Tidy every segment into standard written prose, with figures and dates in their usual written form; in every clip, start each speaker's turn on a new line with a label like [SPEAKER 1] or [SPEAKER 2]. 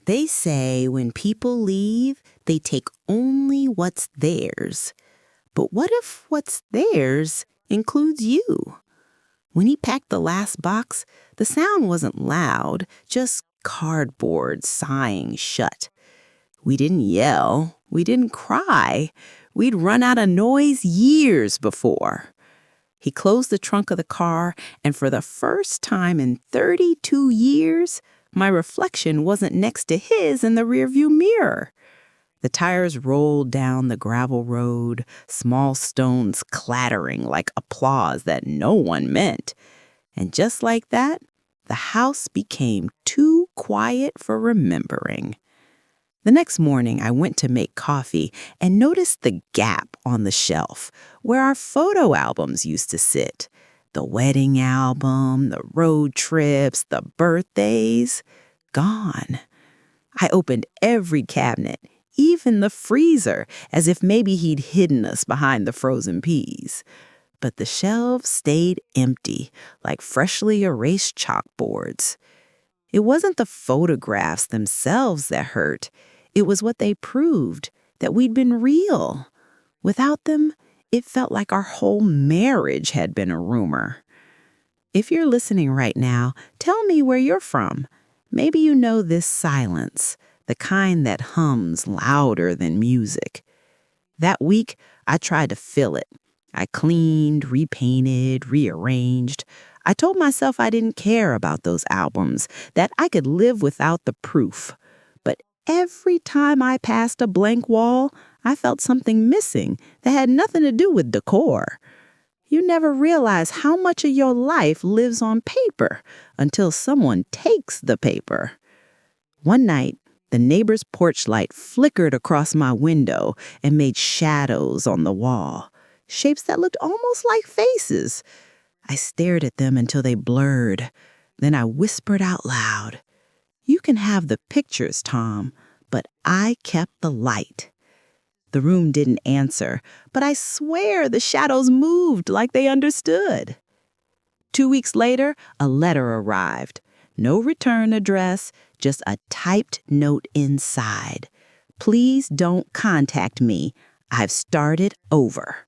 [SPEAKER 1] They say when people leave, they take only what's theirs. But what if what's theirs includes you? When he packed the last box, the sound wasn't loud, just cardboard sighing shut. We didn't yell, we didn't cry. We'd run out of noise years before. He closed the trunk of the car, and for the first time in 32 years, my reflection wasn't next to his in the rearview mirror. The tires rolled down the gravel road, small stones clattering like applause that no one meant. And just like that, the house became too quiet for remembering. The next morning, I went to make coffee and noticed the gap on the shelf where our photo albums used to sit. The wedding album, the road trips, the birthdays, gone. I opened every cabinet, even the freezer, as if maybe he'd hidden us behind the frozen peas. But the shelves stayed empty, like freshly erased chalkboards. It wasn't the photographs themselves that hurt. It was what they proved, that we'd been real. Without them, it felt like our whole marriage had been a rumor. If you're listening right now, tell me where you're from. Maybe you know this silence, the kind that hums louder than music. That week, I tried to fill it. I cleaned, repainted, rearranged. I told myself I didn't care about those albums, that I could live without the proof. But every time I passed a blank wall, I felt something missing that had nothing to do with decor. You never realize how much of your life lives on paper until someone takes the paper. One night, the neighbor's porch light flickered across my window and made shadows on the wall, shapes that looked almost like faces. I stared at them until they blurred. Then I whispered out loud, "You can have the pictures, Tom, but I kept the light." The room didn't answer, but I swear the shadows moved like they understood. 2 weeks later, a letter arrived. No return address, just a typed note inside. "Please don't contact me. I've started over."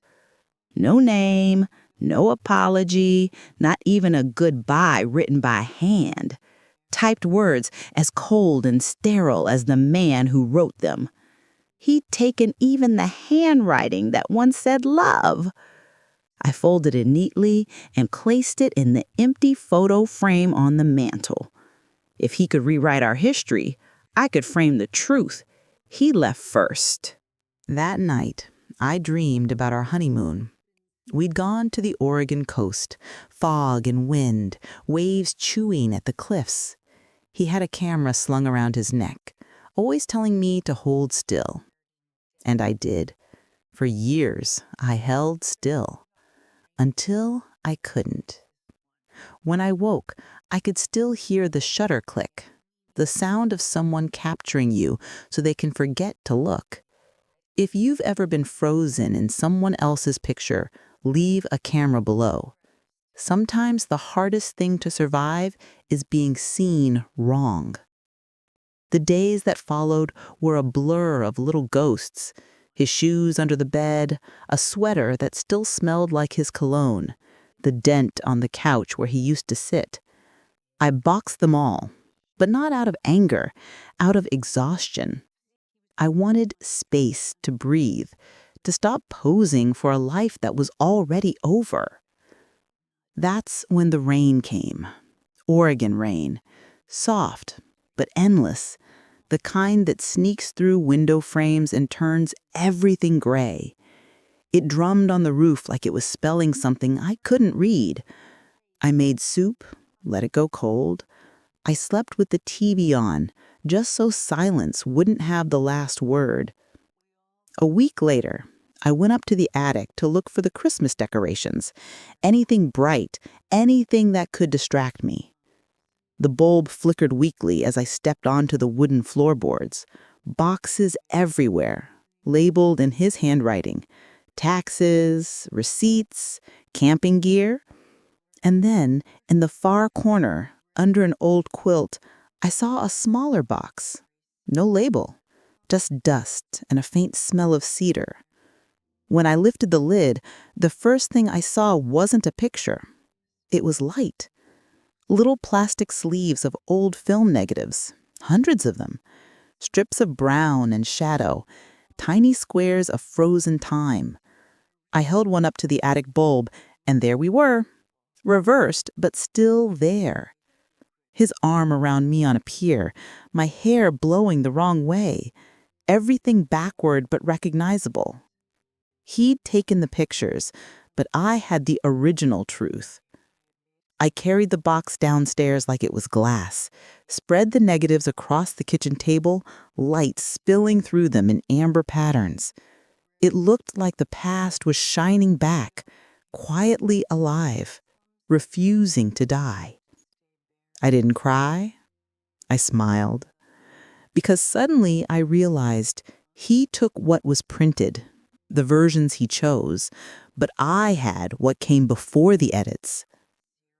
[SPEAKER 1] No name, no apology, not even a goodbye written by hand. Typed words as cold and sterile as the man who wrote them. He'd taken even the handwriting that once said love. I folded it neatly and placed it in the empty photo frame on the mantel. If he could rewrite our history, I could frame the truth. He left first. That night, I dreamed about our honeymoon. We'd gone to the Oregon coast, fog and wind, waves chewing at the cliffs. He had a camera slung around his neck, always telling me to hold still. And I did. For years, I held still. Until I couldn't. When I woke, I could still hear the shutter click, the sound of someone capturing you so they can forget to look. If you've ever been frozen in someone else's picture, leave a camera below. Sometimes the hardest thing to survive is being seen wrong. The days that followed were a blur of little ghosts, his shoes under the bed, a sweater that still smelled like his cologne, the dent on the couch where he used to sit. I boxed them all, but not out of anger, out of exhaustion. I wanted space to breathe, to stop posing for a life that was already over. That's when the rain came. Oregon rain. Soft, but endless. The kind that sneaks through window frames and turns everything gray. It drummed on the roof like it was spelling something I couldn't read. I made soup, let it go cold. I slept with the TV on, just so silence wouldn't have the last word. A week later, I went up to the attic to look for the Christmas decorations. Anything bright, anything that could distract me. The bulb flickered weakly as I stepped onto the wooden floorboards. Boxes everywhere, labeled in his handwriting. Taxes, receipts, camping gear. And then, in the far corner, under an old quilt, I saw a smaller box. No label, just dust and a faint smell of cedar. When I lifted the lid, the first thing I saw wasn't a picture. It was light. Little plastic sleeves of old film negatives, hundreds of them. Strips of brown and shadow, tiny squares of frozen time. I held one up to the attic bulb, and there we were, reversed, but still there. His arm around me on a pier, my hair blowing the wrong way, everything backward but recognizable. He'd taken the pictures, but I had the original truth. I carried the box downstairs like it was glass, spread the negatives across the kitchen table, light spilling through them in amber patterns. It looked like the past was shining back, quietly alive, refusing to die. I didn't cry. I smiled. Because suddenly I realized he took what was printed, the versions he chose, but I had what came before the edits.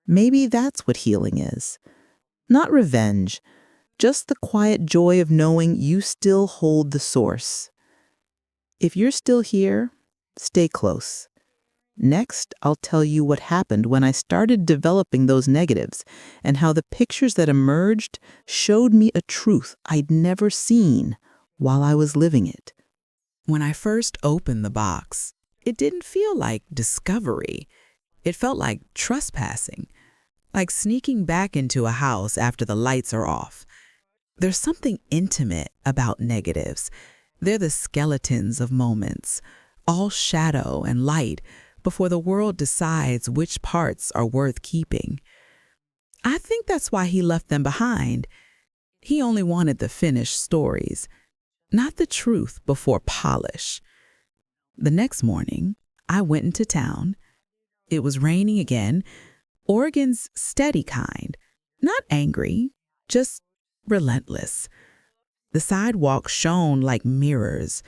[SPEAKER 1] Maybe that's what healing is. Not revenge, just the quiet joy of knowing you still hold the source. If you're still here, stay close. Next, I'll tell you what happened when I started developing those negatives and how the pictures that emerged showed me a truth I'd never seen while I was living it. When I first opened the box, it didn't feel like discovery. It felt like trespassing, like sneaking back into a house after the lights are off. There's something intimate about negatives. They're the skeletons of moments, all shadow and light before the world decides which parts are worth keeping. I think that's why he left them behind. He only wanted the finished stories, not the truth before polish. The next morning, I went into town. It was raining again, Oregon's steady kind, not angry, just relentless. The sidewalk shone like mirrors.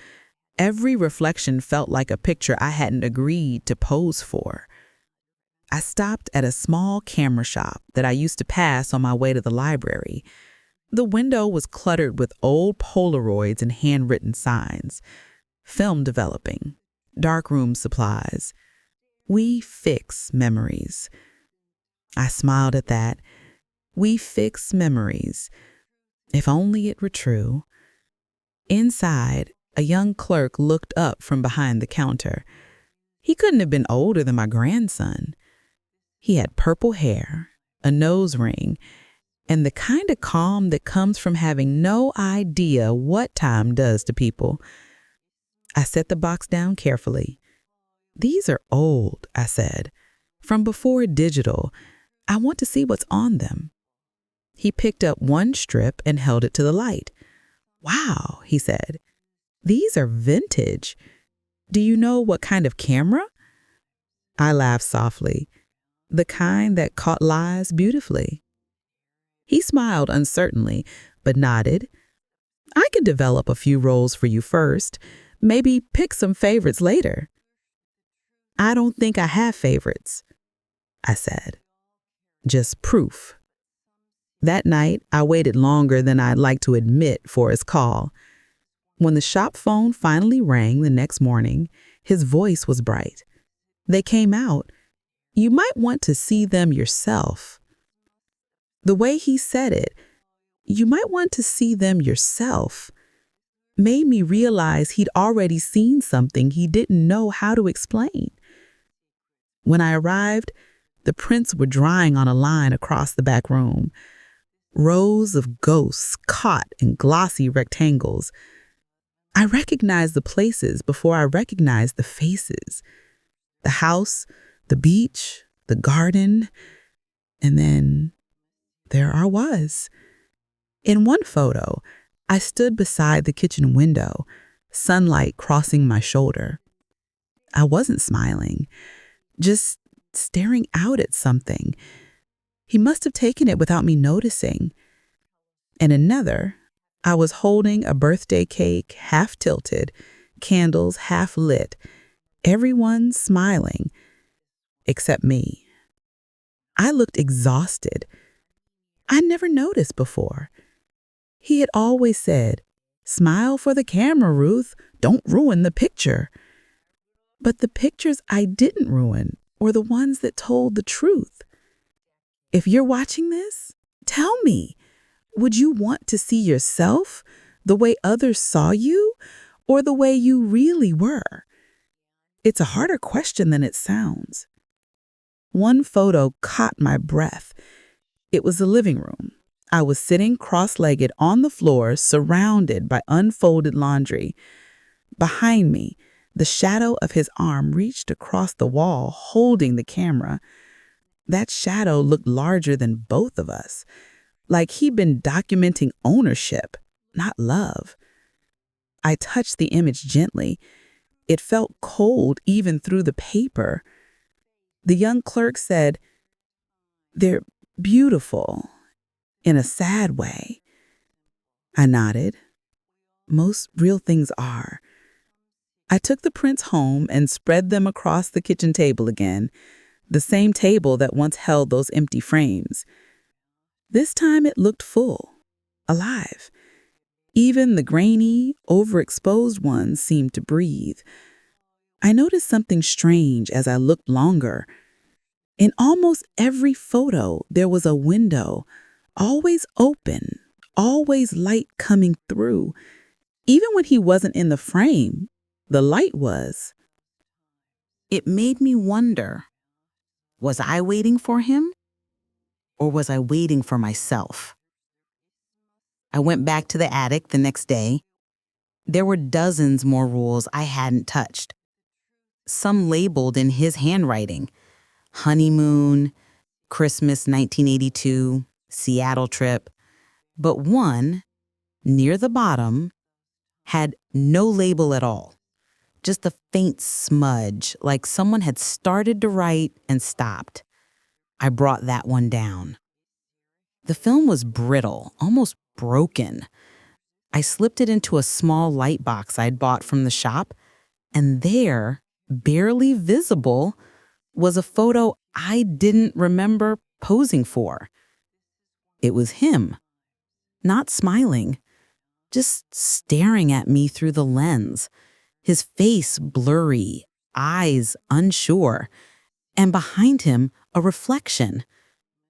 [SPEAKER 1] Every reflection felt like a picture I hadn't agreed to pose for. I stopped at a small camera shop that I used to pass on my way to the library. The window was cluttered with old Polaroids and handwritten signs. Film developing, darkroom supplies. We fix memories. I smiled at that. We fix memories. If only it were true. Inside, a young clerk looked up from behind the counter. He couldn't have been older than my grandson. He had purple hair, a nose ring, and the kind of calm that comes from having no idea what time does to people. I set the box down carefully. These are old, I said, from before digital. I want to see what's on them. He picked up one strip and held it to the light. Wow, he said. These are vintage. Do you know what kind of camera? I laughed softly. The kind that caught lies beautifully. He smiled uncertainly, but nodded. I could develop a few roles for you first, maybe pick some favorites later. I don't think I have favorites, I said. Just proof. That night, I waited longer than I'd like to admit for his call. When the shop phone finally rang the next morning, his voice was bright. They came out. You might want to see them yourself. The way he said it, you might want to see them yourself, made me realize he'd already seen something he didn't know how to explain. When I arrived, the prints were drying on a line across the back room. Rows of ghosts caught in glossy rectangles. I recognized the places before I recognized the faces. The house, the beach, the garden, and then there I was. In one photo, I stood beside the kitchen window, sunlight crossing my shoulder. I wasn't smiling, just staring out at something. He must have taken it without me noticing. In another, I was holding a birthday cake half tilted, candles half lit, everyone smiling, except me. I looked exhausted. I never noticed before. He had always said,
[SPEAKER 2] Smile for the camera, Ruth. Don't ruin the picture. But the pictures I didn't ruin were the ones that told the truth. If you're watching this, tell me, would you want to see yourself the way others saw you or the way you really were? It's a harder question than it sounds. One photo caught my breath. It was the living room. I was sitting cross-legged on the floor, surrounded by unfolded laundry. Behind me, the shadow of his arm reached across the wall, holding the camera. That shadow looked larger than both of us, like he'd been documenting ownership, not love. I touched the image gently. It felt cold even through the paper. The young clerk said, "They're beautiful, in a sad way." I nodded. Most real things are. I took the prints home and spread them across the kitchen table again, the same table that once held those empty frames. This time it looked full, alive. Even the grainy, overexposed ones seemed to breathe. I noticed something strange as I looked longer. In almost every photo, there was a window, always open, always light coming through. Even when he wasn't in the frame, the light was.
[SPEAKER 1] It made me wonder, was I waiting for him? Or was I waiting for myself? I went back to the attic the next day. There were dozens more rules I hadn't touched. Some labeled in his handwriting: honeymoon, Christmas 1982, Seattle trip. But one, near the bottom, had no label at all. Just a faint smudge, like someone had started to write and stopped. I brought that one down. The film was brittle, almost broken. I slipped it into a small light box I'd bought from the shop, and there, barely visible, was a photo I didn't remember posing for. It was him, not smiling, just staring at me through the lens, his face blurry, eyes unsure, and behind him a reflection,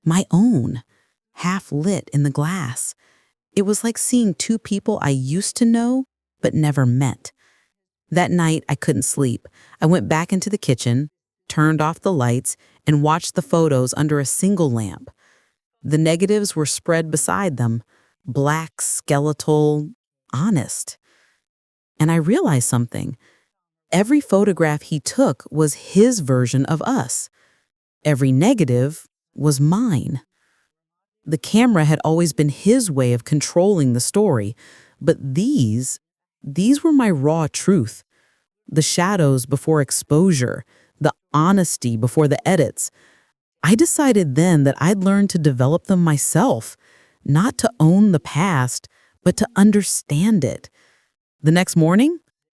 [SPEAKER 1] my own, half lit in the glass. It was like seeing two people I used to know but never met. That night, I couldn't sleep. I went back into the kitchen, turned off the lights, and watched the photos under a single lamp. The negatives were spread beside them, black, skeletal, honest. And I realized something. Every photograph he took was his version of us. Every negative was mine. The camera had always been his way of controlling the story, but these were my raw truth. The shadows before exposure, the honesty before the edits. I decided then that I'd learn to develop them myself, not to own the past, but to understand it. The next morning,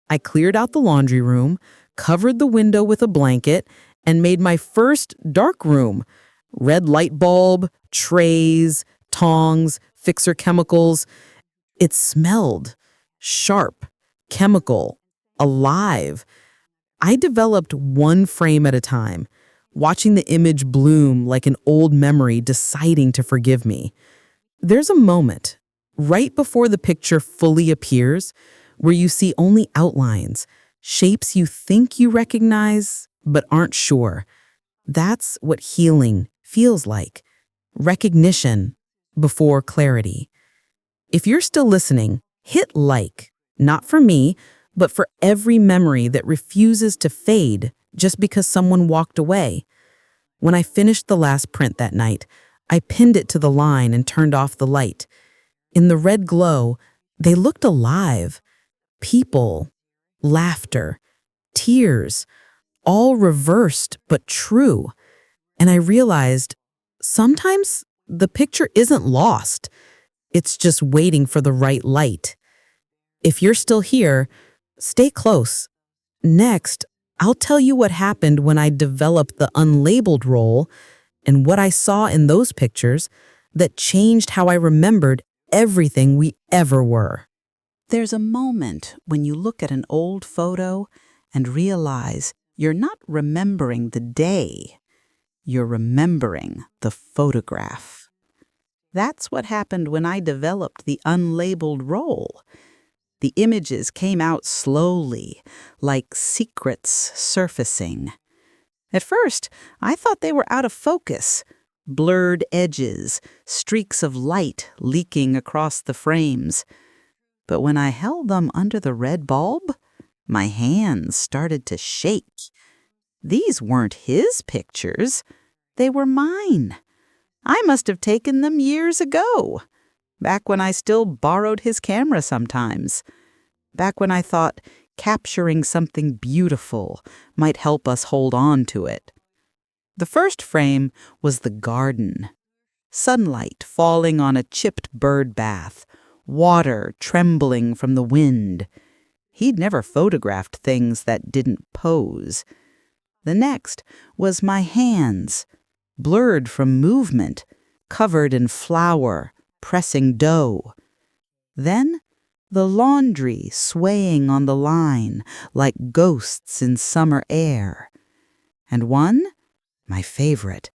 [SPEAKER 1] I cleared out the laundry room, covered the window with a blanket, and made my first dark room. Red light bulb, trays, tongs, fixer chemicals. It smelled sharp, chemical, alive. I developed one frame at a time, watching the image bloom like an old memory deciding to forgive me. There's a moment, right before the picture fully appears, where you see only outlines, shapes you think you recognize but aren't sure. That's what healing feels like. Recognition before clarity. If you're still listening, hit like, not for me, but for every memory that refuses to fade just because someone walked away. When I finished the last print that night, I pinned it to the line and turned off the light. In the red glow, they looked alive. People, laughter, tears, all reversed but true. And I realized sometimes the picture isn't lost. It's just waiting for the right light. If you're still here, stay close. Next, I'll tell you what happened when I developed the unlabeled role and what I saw in those pictures that changed how I remembered everything we ever were. There's a moment when you look at an old photo and realize you're not remembering the day, you're remembering the photograph. That's what happened when I developed the unlabeled role. The images came out slowly, like secrets surfacing. At first, I thought they were out of focus, blurred edges, streaks of light leaking across the frames. But when I held them under the red bulb, my hands started to shake. These weren't his pictures. They were mine. I must have taken them years ago, back when I still borrowed his camera sometimes, back when I thought capturing something beautiful might help us hold on to it. The first frame was the garden. Sunlight falling on a chipped bird bath, water trembling from the wind. He'd never photographed things that didn't pose. The next was my hands, blurred from movement, covered in flour, pressing dough. Then the laundry swaying on the line like ghosts in summer air. And one, my favorite,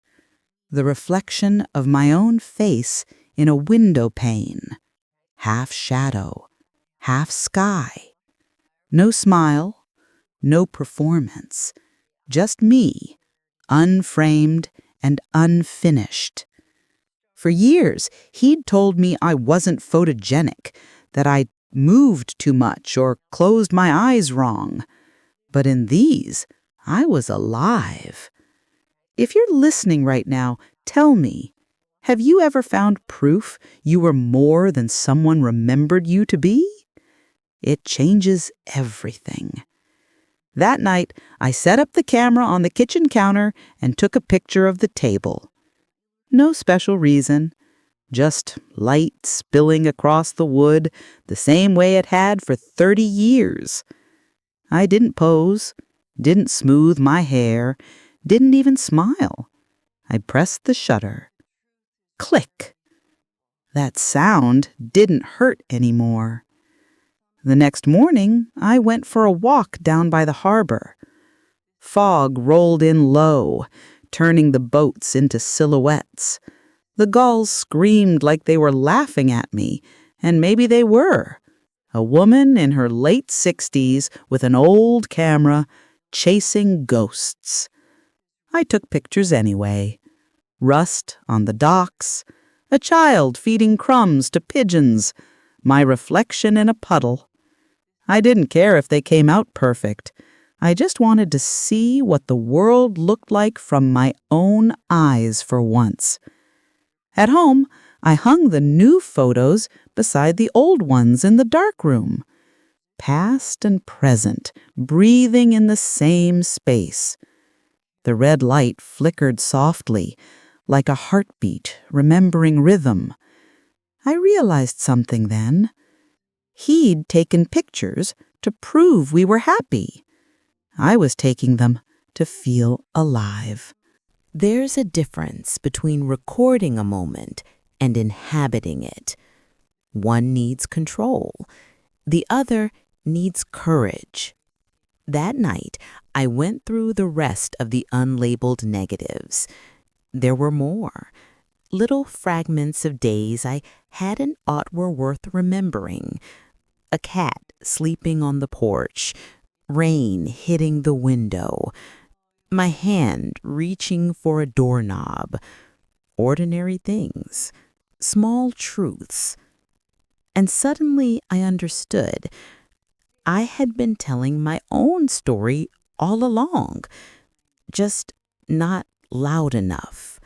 [SPEAKER 1] the reflection of my own face in a window pane, half shadow, half sky. No smile, no performance, just me, unframed and unfinished. For years, he'd told me I wasn't photogenic, that I moved too much or closed my eyes wrong. But in these, I was alive. If you're listening right now, tell me, have you ever found proof you were more than someone remembered you to be? It changes everything. That night, I set up the camera on the kitchen counter and took a picture of the table. No special reason, just light spilling across the wood the same way it had for 30 years. I didn't pose, didn't smooth my hair, didn't even smile. I pressed the shutter. Click. That sound didn't hurt anymore. The next morning, I went for a walk down by the harbor. Fog rolled in low, turning the boats into silhouettes. The gulls screamed like they were laughing at me, and maybe they were. A woman in her late 60s with an old camera, chasing ghosts. I took pictures anyway. Rust on the docks, a child feeding crumbs to pigeons, my reflection in a puddle. I didn't care if they came out perfect. I just wanted to see what the world looked like from my own eyes for once. At home, I hung the new photos beside the old ones in the darkroom. Past and present, breathing in the same space. The red light flickered softly, like a heartbeat remembering rhythm. I realized something then. He'd taken pictures to prove we were happy. I was taking them to feel alive. There's a difference between recording a moment and inhabiting it. One needs control. The other needs courage. That night, I went through the rest of the unlabeled negatives. There were more. Little fragments of days I hadn't ought were worth remembering. A cat sleeping on the porch, rain hitting the window, my hand reaching for a doorknob. Ordinary things, small truths. And suddenly I understood. I had been telling my own story all along, just not loud enough.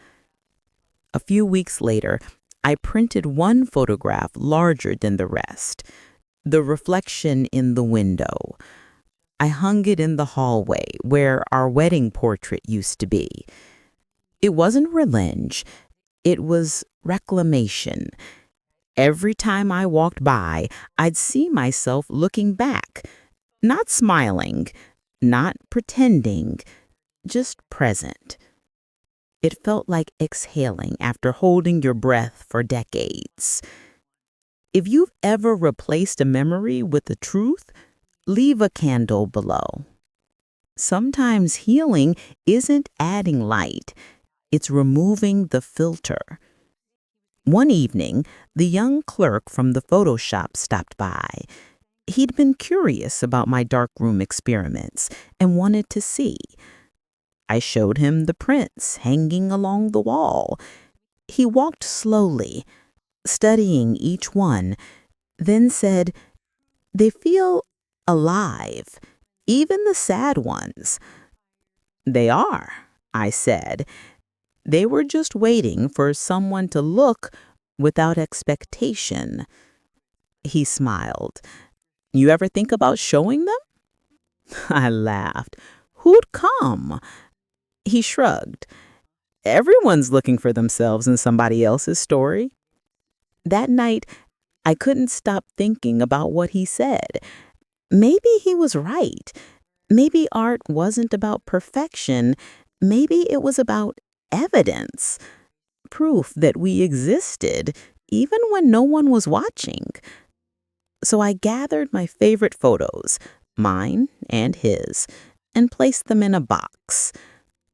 [SPEAKER 1] A few weeks later, I printed one photograph larger than the rest, the reflection in the window. I hung it in the hallway where our wedding portrait used to be. It wasn't revenge, it was reclamation. Every time I walked by, I'd see myself looking back, not smiling, not pretending, just present. It felt like exhaling after holding your breath for decades. If you've ever replaced a memory with the truth, leave a candle below. Sometimes healing isn't adding light, it's removing the filter. One evening, the young clerk from the photo shop stopped by. He'd been curious about my darkroom experiments and wanted to see. I showed him the prints hanging along the wall. He walked slowly, studying each one, then said, "They feel alive, even the sad ones." "They are," I said. "They were just waiting for someone to look without expectation." He smiled. "You ever think about showing them?" I laughed. "Who'd come?" He shrugged. "Everyone's looking for themselves in somebody else's story." That night, I couldn't stop thinking about what he said. Maybe he was right. Maybe art wasn't about perfection. Maybe it was about evidence, proof that we existed, even when no one was watching. So I gathered my favorite photos, mine and his, and placed them in a box.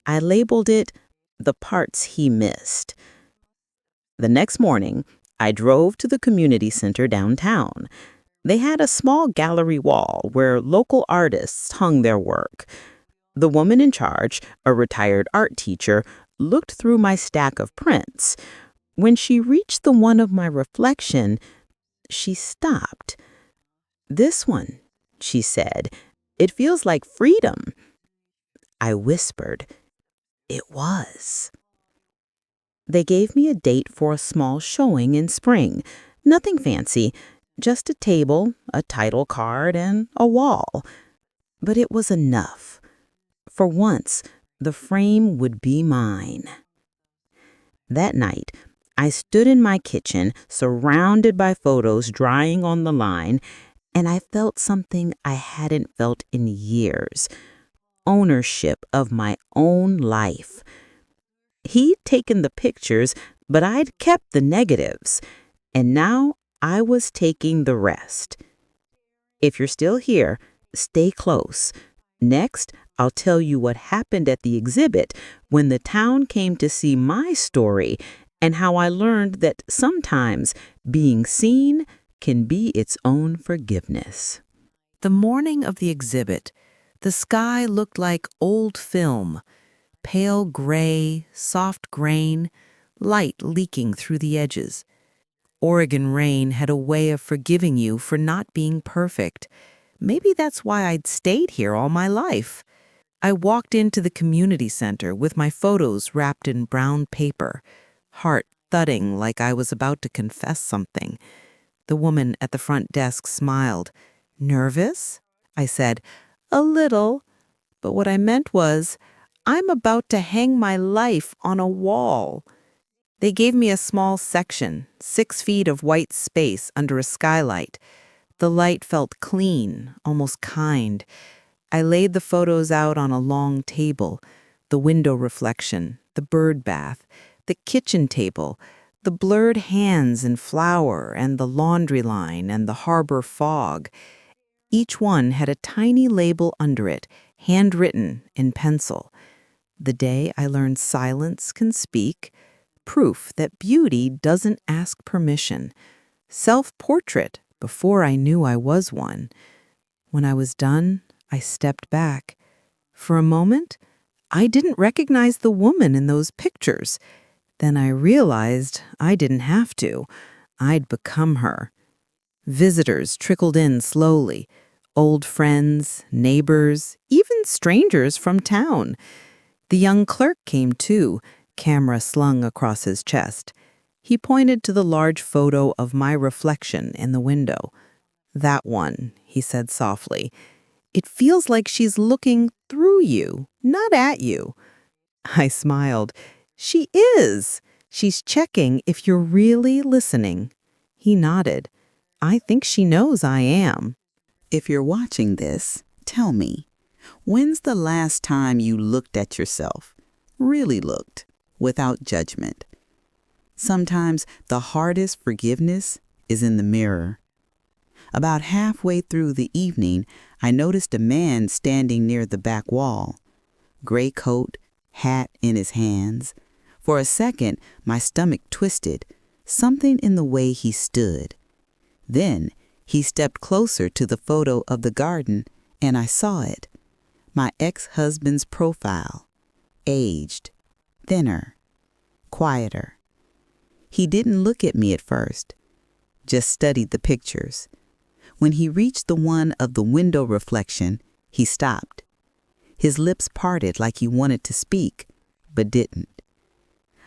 [SPEAKER 1] I labeled it "The Parts He Missed." The next morning, I drove to the community center downtown. They had a small gallery wall where local artists hung their work. The woman in charge, a retired art teacher, looked through my stack of prints. When she reached the one of my reflection, she stopped. "This one," she said. "It feels like freedom." I whispered, "It was." They gave me a date for a small showing in spring. Nothing fancy, just a table, a title card, and a wall. But it was enough. For once, the frame would be mine. That night, I stood in my kitchen, surrounded by photos drying on the line, and I felt something I hadn't felt in years: ownership of my own life. He'd taken the pictures, but I'd kept the negatives, and now I was taking the rest. If you're still here, stay close. Next, I'll tell you what happened at the exhibit when the town came to see my story, and how I learned that sometimes being seen can be its own forgiveness. The morning of the exhibit, the sky looked like old film. Pale gray, soft grain, light leaking through the edges. Oregon rain had a way of forgiving you for not being perfect. Maybe that's why I'd stayed here all my life. I walked into the community center with my photos wrapped in brown paper, heart thudding like I was about to confess something. The woman at the front desk smiled. "Nervous?" I said. "A little." But what I meant was, I'm about to hang my life on a wall. They gave me a small section, 6 feet of white space under a skylight. The light felt clean, almost kind. I laid the photos out on a long table: the window reflection, the bird bath, the kitchen table, the blurred hands in flour, and the laundry line and the harbor fog. Each one had a tiny label under it, handwritten in pencil. The day I learned silence can speak, proof that beauty doesn't ask permission, self-portrait before I knew I was one. When I was done, I stepped back. For a moment, I didn't recognize the woman in those pictures. Then I realized I didn't have to. I'd become her. Visitors trickled in slowly. Old friends, neighbors, even strangers from town. The young clerk came too, camera slung across his chest. He pointed to the large photo of my reflection in the window. "That one," he said softly. "It feels like she's looking through you, not at you." I smiled. "She is. She's checking if you're really listening." He nodded. "I think she knows I am."
[SPEAKER 2] If you're watching this, tell me, when's the last time you looked at yourself, really looked, without judgment? Sometimes the hardest forgiveness
[SPEAKER 1] is in the mirror. About halfway through the evening, I noticed a man standing near the back wall. Gray coat, hat in his hands. For a second, my stomach twisted, something in the way he stood. Then he stepped closer to the photo of the garden, and I saw it. My ex-husband's profile. Aged, thinner, quieter. He didn't look at me at first, just studied the pictures. When he reached the one of the window reflection, he stopped. His lips parted like he wanted to speak, but didn't.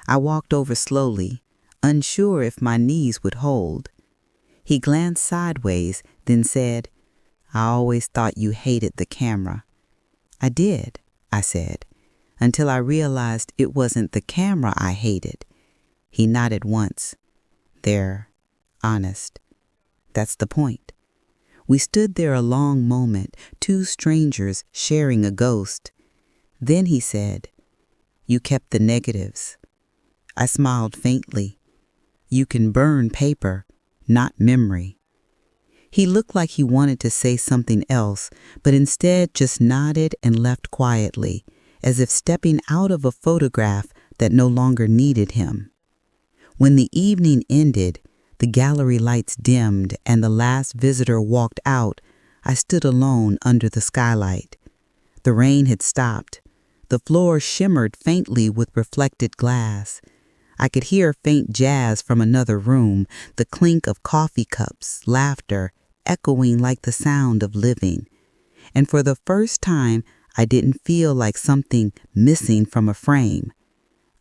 [SPEAKER 1] I walked over slowly, unsure if my knees would hold. He glanced sideways, then said, "I always thought you hated the camera." "I did," I said, until I realized it wasn't the camera I hated. He nodded once. "They're honest. That's the point." We stood there a long moment, two strangers sharing a ghost. Then he said, "You kept the negatives." I smiled faintly. "You can burn paper, not memory." He looked like he wanted to say something else, but instead just nodded and left quietly, as if stepping out of a photograph that no longer needed him. When the evening ended, the gallery lights dimmed and the last visitor walked out, I stood alone under the skylight. The rain had stopped. The floor shimmered faintly with reflected glass. I could hear faint jazz from another room, the clink of coffee cups, laughter, echoing like the sound of living. And for the first time, I didn't feel like something missing from a frame.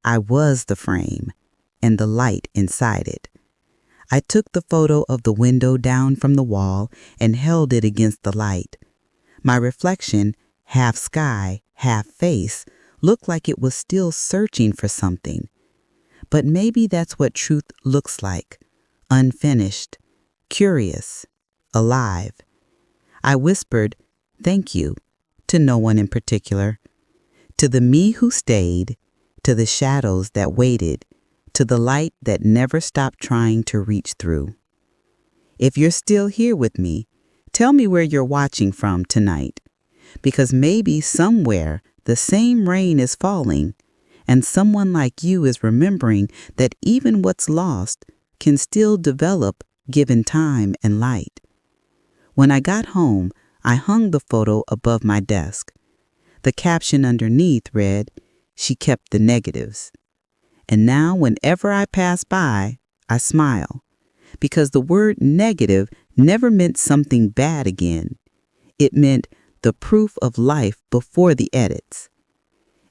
[SPEAKER 1] I was the frame, and the light inside it. I took the photo of the window down from the wall and held it against the light. My reflection, half sky, half face, looked like it was still searching for something. But maybe that's what truth looks like, unfinished, curious, alive. I whispered, "Thank you," to no one in particular. To the me who stayed, to the shadows that waited, to the light that never stopped trying to reach through. If you're still here with me, tell me where you're watching from tonight, because maybe somewhere the same rain is falling, and someone like you is remembering that even what's lost can still develop given time and light. When I got home, I hung the photo above my desk. The caption underneath read, "She kept the negatives." And now whenever I pass by, I smile, because the word negative never meant something bad again. It meant the proof of life before the edits.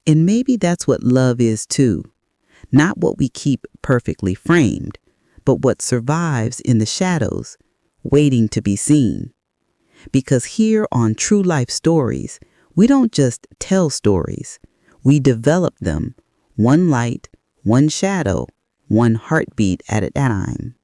[SPEAKER 1] And maybe that's what love is too. Not what we keep perfectly framed, but what survives in the shadows, waiting to be seen. Because here on True Life Stories, we don't just tell stories, we develop them, one light, one shadow, one heartbeat at a time.